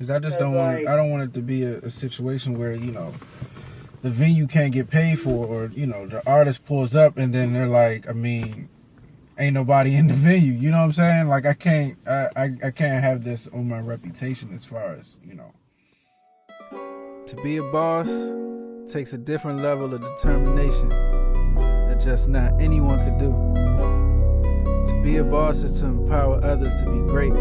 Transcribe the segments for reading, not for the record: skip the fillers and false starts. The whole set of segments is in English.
Because I just don't want. I don't want it to be a situation where the venue can't get paid for, or the artist pulls up and then they're like, I mean, ain't nobody in the venue. You know what I'm saying? Like I can't have this on my reputation as far as To be a boss takes a different level of determination that just not anyone could do. To be a boss is to empower others to be great.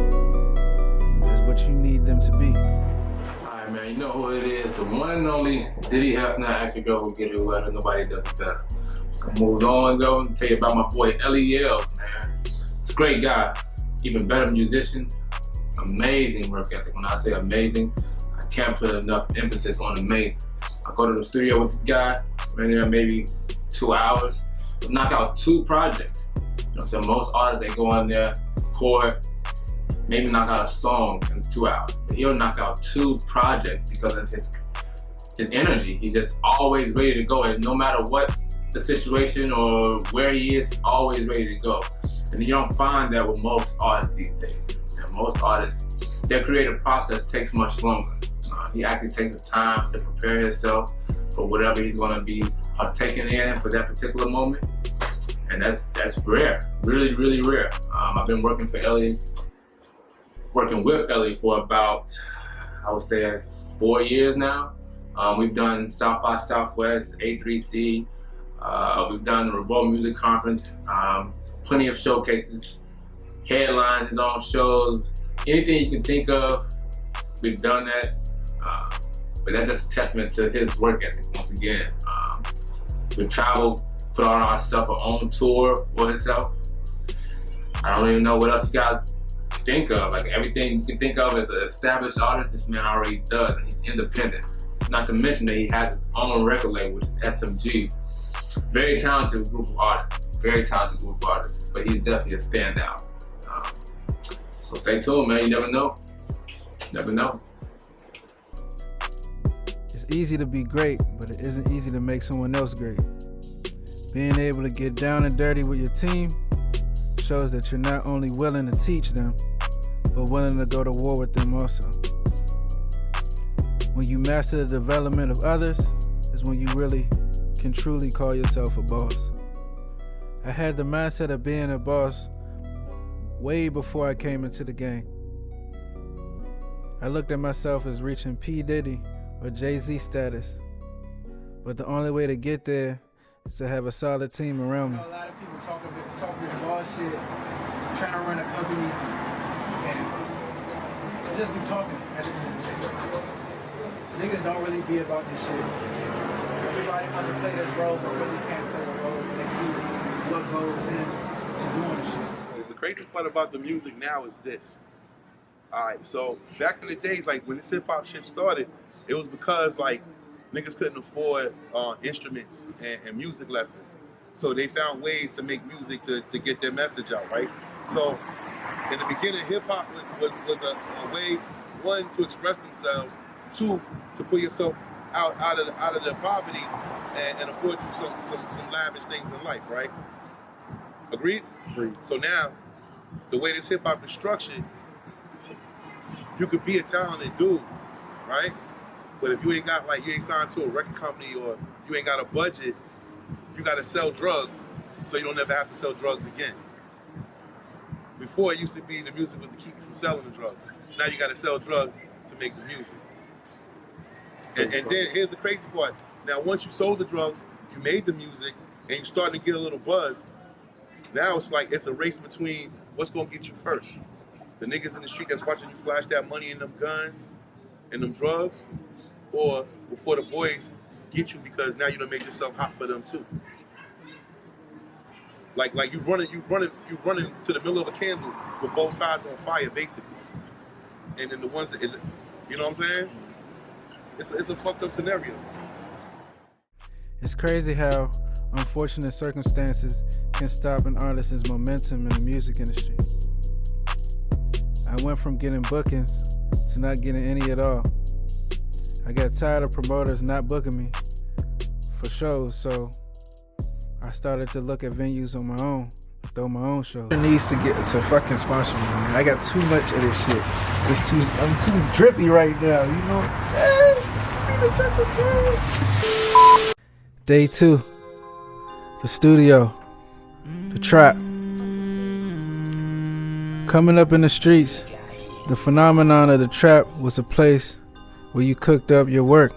That's what you need them to be. Alright, man, you know who it is. The one and only Diddy Hefner, actually go who get it better. Nobody does it better. I moved on though and tell you about my boy Elly Elz, man. It's a great guy, even better musician. Amazing work ethic. When I say amazing, I can't put enough emphasis on amazing. I go to the studio with the guy, been there maybe 2 hours, knock out 2 projects. You know what I'm saying? Most artists, they go on there, record, maybe knock out a song in 2 hours. But he'll knock out 2 projects because of his energy. He's just always ready to go, and no matter what the situation or where he is, always ready to go. And you don't find that with most artists these days. And most artists, their creative process takes much longer. He actually takes the time to prepare himself for whatever he's going to be partaking in for that particular moment. And that's rare, really, really rare. I've been working with Elly for about, I would say, 4 years now. We've done South by Southwest, A3C. We've done the Revolt Music Conference, plenty of showcases, headlines, his own shows, anything you can think of, we've done that. But that's just a testament to his work ethic, once again. We've traveled, put on ourselves our own tour for himself. I don't even know what else you guys think of. Like everything you can think of as an established artist, this man already does, and he's independent. Not to mention that he has his own record label, which is SMG. Very talented group of artists, but he's definitely a standout. So stay tuned, man, you never know. Never know. It's easy to be great, but it isn't easy to make someone else great. Being able to get down and dirty with your team shows that you're not only willing to teach them, but willing to go to war with them also. When you master the development of others is when you really can truly call yourself a boss. I had the mindset of being a boss way before I came into the game. I looked at myself as reaching P. Diddy or Jay-Z status, but the only way to get there is to have a solid team around me. A lot of people talk this boss shit, trying to run a company, and just be talking at the end of the day. Niggas don't really be about this shit. Everybody wants to play this role, but really can't play the role when they see what goes into doing shit. The craziest part about the music now is this. Alright, so back in the days, like when this hip hop shit started, it was because like niggas couldn't afford instruments and music lessons. So they found ways to make music to get their message out, right? So in the beginning, hip hop was a way, one, to express themselves, two, to put yourself out of the poverty and afford you some lavish things in life, right? Agreed? Agreed. So now, the way this hip hop is structured, you could be a talented dude, right? But if you ain't got you ain't signed to a record company or you ain't got a budget, you gotta sell drugs so you don't ever have to sell drugs again. Before it used to be the music was to keep you from selling the drugs. Now you gotta sell drugs to make the music. And then here's the crazy part. Now once you sold the drugs, you made the music, and you're starting to get a little buzz, now it's like it's a race between what's gonna get you first. The niggas in the street that's watching you flash that money and them guns and them drugs, or before the boys get you because now you done made yourself hot for them too. Like you running to the middle of a candle with both sides on fire basically. And then the ones that, you know what I'm saying? It's a fucked up scenario. It's crazy how unfortunate circumstances can stop an artist's momentum in the music industry. I went from getting bookings to not getting any at all. I got tired of promoters not booking me for shows, so I started to look at venues on my own, throw my own show. It needs to get to fucking sponsor me, man. I got too much of this shit. I'm too drippy right now, you know what I'm saying? Day 2. The studio. The trap. Coming up in the streets, the phenomenon of the trap was a place where you cooked up your work.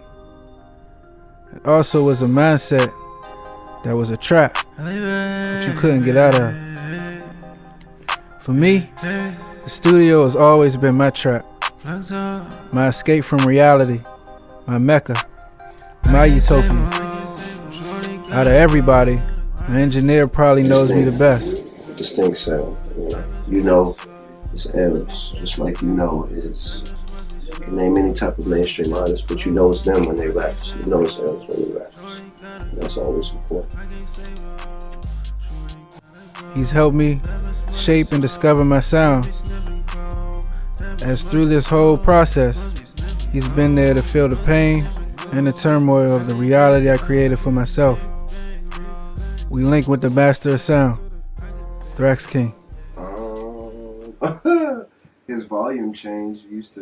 It also was a mindset that was a trap that you couldn't get out of. For me, the studio has always been my trap, my escape from reality, my mecca, my utopia. Out of everybody, an engineer probably knows me the best. Distinct sound, you know it's Elz, just like you know it's, you can name any type of mainstream artist, but you know it's them when they rap, so you know it's Elz when they rap. And that's always important. He's helped me shape and discover my sound. As through this whole process, he's been there to feel the pain and the turmoil of the reality I created for myself. We link with the master of sound, Thraxx King. His volume changed. He used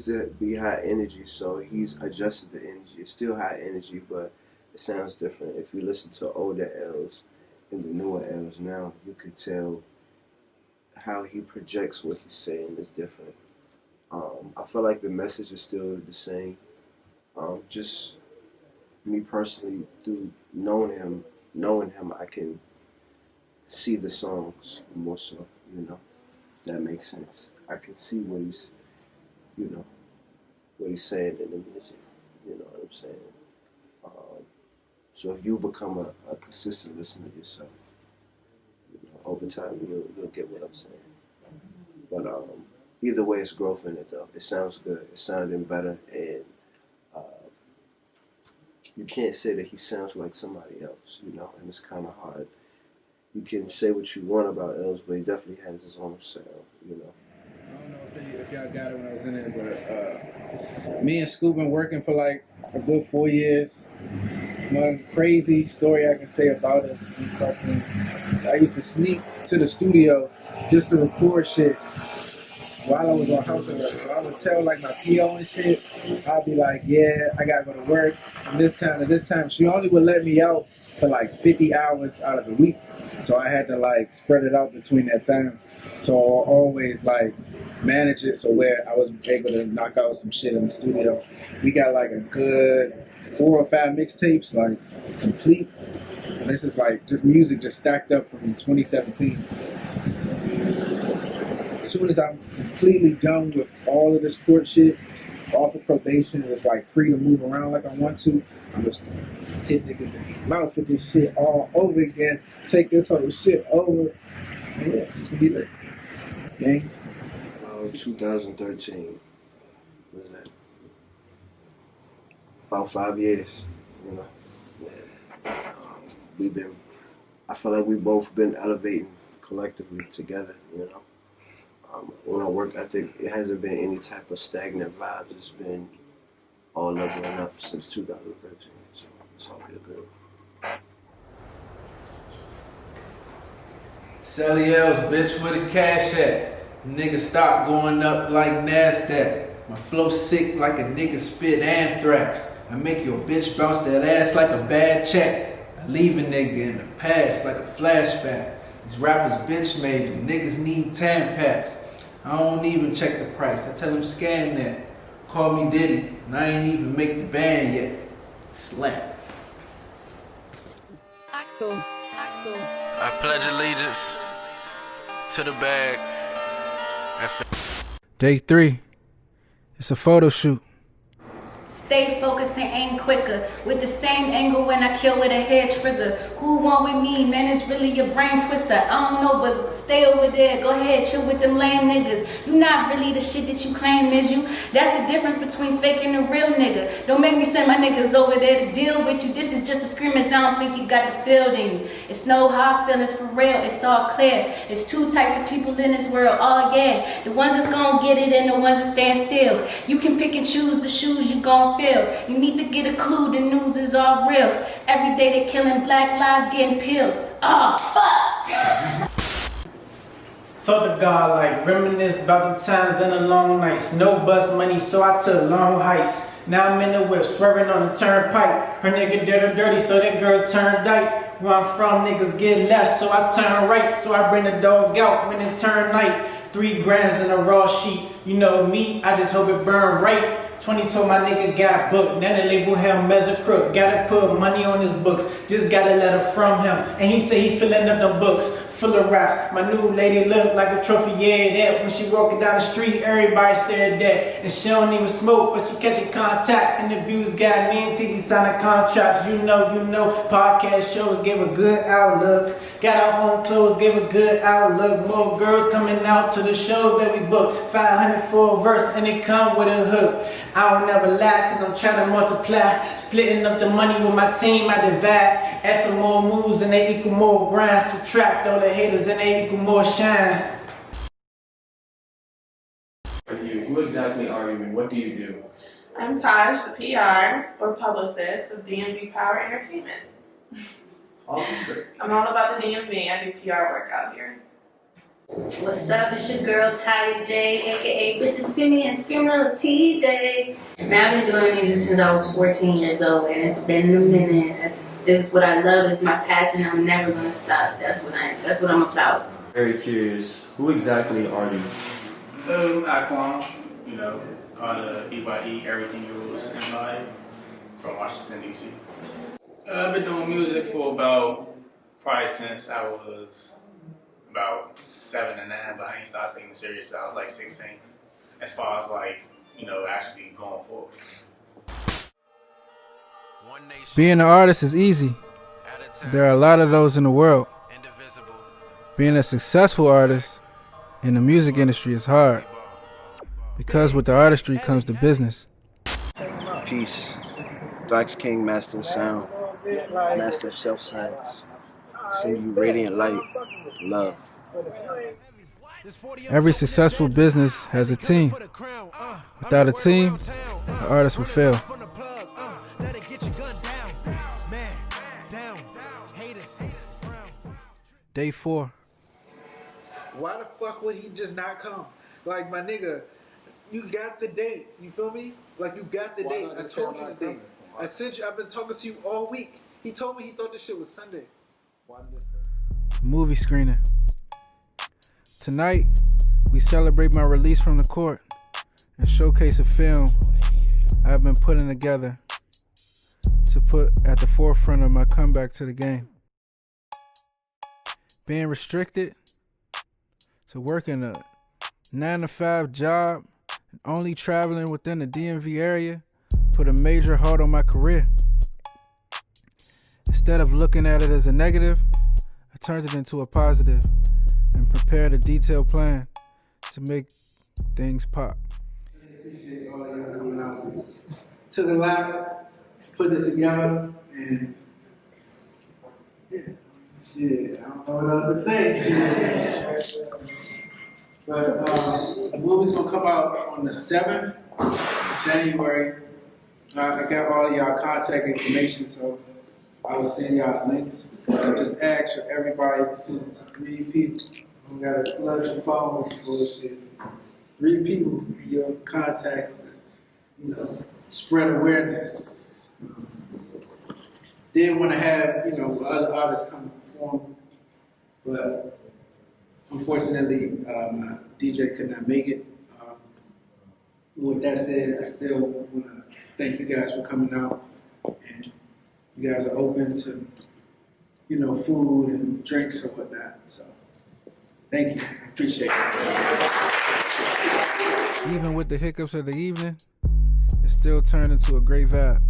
to be high energy, so he's adjusted the energy. It's still high energy, but it sounds different. If you listen to older Elz and the newer Elz now, you could tell how he projects what he's saying is different. I feel like the message is still the same. Just me personally, through knowing him, I can see the songs more so, you know, if that makes sense. I can see what he's, you know, what he's saying in the music, you know what I'm saying? So if you become a consistent listener yourself, you know, over time you'll get what I'm saying. But either way, it's growth in it though. It sounds good, it's sounding better, and you can't say that he sounds like somebody else, you know, and it's kind of hard. You can say what you want about Elz, but he definitely has his own sound, you know. I don't know if y'all got it when I was in there, but me and Scoop been working for like a good 4 years. One crazy story I can say about it. I used to sneak to the studio just to record shit while I was on house arrest. So I would tell like my PO and shit, I'd be like, yeah, I gotta go to work from this time to this time. She only would let me out for like 50 hours out of the week. So I had to like spread it out between that time. So I always like manage it so where I was able to knock out some shit in the studio. We got like a good 4 or 5 mixtapes, like complete. And this is like just music just stacked up from 2017. As soon as I'm completely done with all of this court shit, off of probation, it's like free to move around like I want to. I'm just gonna hit niggas in the mouth with this shit all over again, take this whole shit over. And yeah, it's gonna be lit. Gang. 2013. What was that? About 5 years, you know. Yeah. I feel like we both been elevating collectively together, you know. When I work ethic, it hasn't been any type of stagnant vibes. It's been all leveling up since 2013, so it's all good. It's Elly Elz, bitch, where the cash at? Nigga stock going up like NASDAQ. My flow sick like a nigga spit anthrax. I make your bitch bounce that ass like a bad check. I leave a nigga in the past like a flashback. These rappers bitch made them, niggas need Tampax. I don't even check the price, I tell them scan that. Call me Diddy, and I ain't even make the band yet. Slap. Axel. I pledge allegiance to the bag. Day 3. It's a photo shoot. Stay focused and aim quicker. With the same angle when I kill with a hair trigger. Who want with me? Man, it's really a brain twister. I don't know, but stay over there. Go ahead, chill with them lame niggas. You not really the shit that you claim is you. That's the difference between fake and a real nigga. Don't make me send my niggas over there to deal with you. This is just a scrimmage. I don't think you got the field in you. It's no hard feelings for real. It's all clear. It's 2 types of people in this world. Oh yeah, the ones that's gonna get it and the ones that stand still. You can pick and choose the shoes you gon' feel. You need to get a clue, the news is all real. Every day they killing black lives getting peeled. Oh, fuck! Talk to God like reminisce about the times and the long nights. No bus money, so I took long hikes. Now I'm in the whip, swerving on the turnpike. Her nigga did her dirty, so that girl turned dyke. Where I'm from, niggas get left, so I turn right. So I bring the dog out when it turn night. 3 grams in a raw sheet. You know me, I just hope it burn right. 20 told my nigga got booked. Now they label him as a crook. Gotta put money on his books. Just got a letter from him. And he say he filling up the books. Full of rats. My new lady look like a trophy, yeah, that. When she walking down the street, everybody stare at that. And she don't even smoke, but she catching contact. And the views got me and TC signing contracts. You know, podcast shows gave a good outlook. Got our own clothes, gave a good outlook. More girls coming out to the shows that we book. 500 for a verse, and it come with a hook. I don't never lie, cause I'm trying to multiply. Splitting up the money with my team, I divide. Add some more moves and they equal more grind. Subtract all the haters and they equal more shine. With you, who exactly are you and what do you do? I'm Taj, the PR or publicist of DMV Power Entertainment. Awesome, great. I'm all about the DMV. I do PR work out here. What's up? It's your girl Ty J, aka Bitches See Me and Scream Little TJ. Now I've been doing music since I was 14 years old, and it's been a minute. It's what I love. It's my passion. I'm never gonna stop. That's what I'm about. Very curious, who exactly are you? Aquan, you know, all the EYE, everything rules in life, from Washington, D.C. I've been doing music for probably since I was about 7 and 9, but I ain't started taking it serious until I was like 16. As far as like, actually going forward. Being an artist is easy. There are a lot of those in the world. Being a successful artist in the music industry is hard, because with the artistry comes the business. Peace. Thraxx King, Master of Sound, Master of Self-Science. Send you radiant light, love. Every successful business has a team. Without a team, the artist will fail. Day 4. Why the fuck would he just not come? Like, my nigga, you got the date. You feel me? Like, you got the date. I told you the date. I've been talking to you all week. He told me he thought this shit was Sunday. Movie screening. Tonight, we celebrate my release from the court and showcase a film I've been putting together to put at the forefront of my comeback to the game. Being restricted to working a 9-to-5 job and only traveling within the DMV area put a major halt on my career. Instead of looking at it as a negative, I turned it into a positive and prepared a detailed plan to make things pop. Appreciate all of y'all coming out. Took a lot, put this together, and yeah, shit, I don't know what else to say. But the movie's gonna come out on the 7th of January. I got all of y'all contact information, so I will send y'all links. I just ask for everybody to send it to 3 people. You gotta flood your phone with bullshit. 3 people in your contacts to, spread awareness. Did want to have, other artists come perform, but unfortunately, my DJ could not make it. With that said, I still want to thank you guys for coming out, and you guys are open to, food and drinks or whatnot. So, thank you. I appreciate it. Even with the hiccups of the evening, it still turned into a great vibe.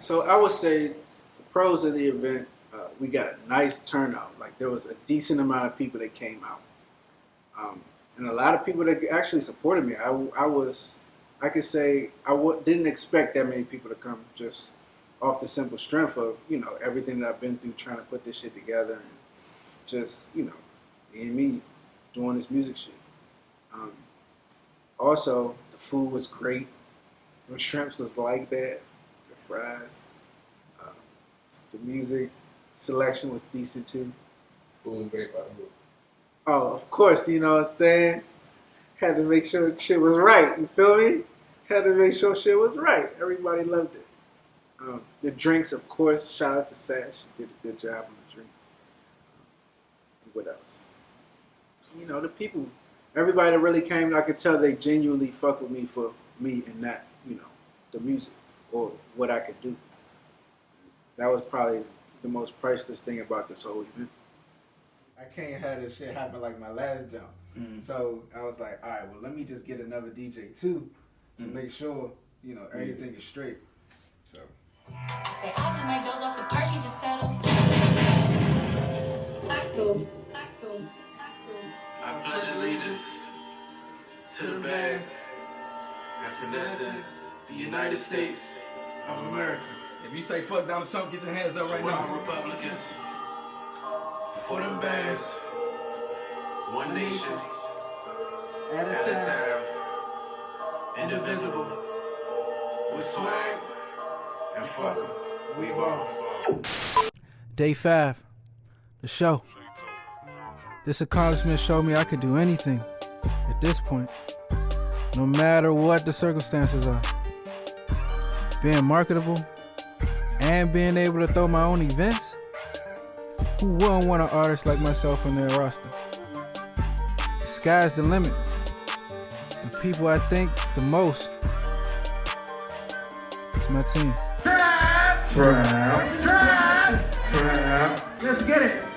So I would say the pros of the event, we got a nice turnout. Like, there was a decent amount of people that came out. And a lot of people that actually supported me. I could say didn't expect that many people to come just off the simple strength of, everything that I've been through trying to put this shit together and just, me doing this music shit. Also, the food was great. The shrimps was like that. The fries. The music selection was decent too. Food was great by the book. Oh, of course, you know what I'm saying? Had to make sure shit was right. You feel me? Had to make sure shit was right. Everybody loved it. The drinks, of course. Shout out to Sash. She did a good job on the drinks. What else? You know, the people. Everybody that really came, I could tell they genuinely fuck with me for me and not, you know, the music or what I could do. That was probably the most priceless thing about this whole event. I can't have this shit happen like my last jump. So I was like, all right, well, let me just get another DJ too to make sure, you know, everything is straight. So I said, I just might doze off the party to settle. Axel. I pledge allegiance to the bag and finessing the United States of America. If you say fuck Donald Trump, get your hands up right now. Republicans, for them bags, one nation at a time, indivisible, with swag and fuck 'em, we ball. Day 5, the show. This accomplishment showed me I could do anything at this point, no matter what the circumstances are. Being marketable and being able to throw my own events, who wouldn't want an artist like myself on their roster? The sky's the limit. The people I think the most is my team. let's get it.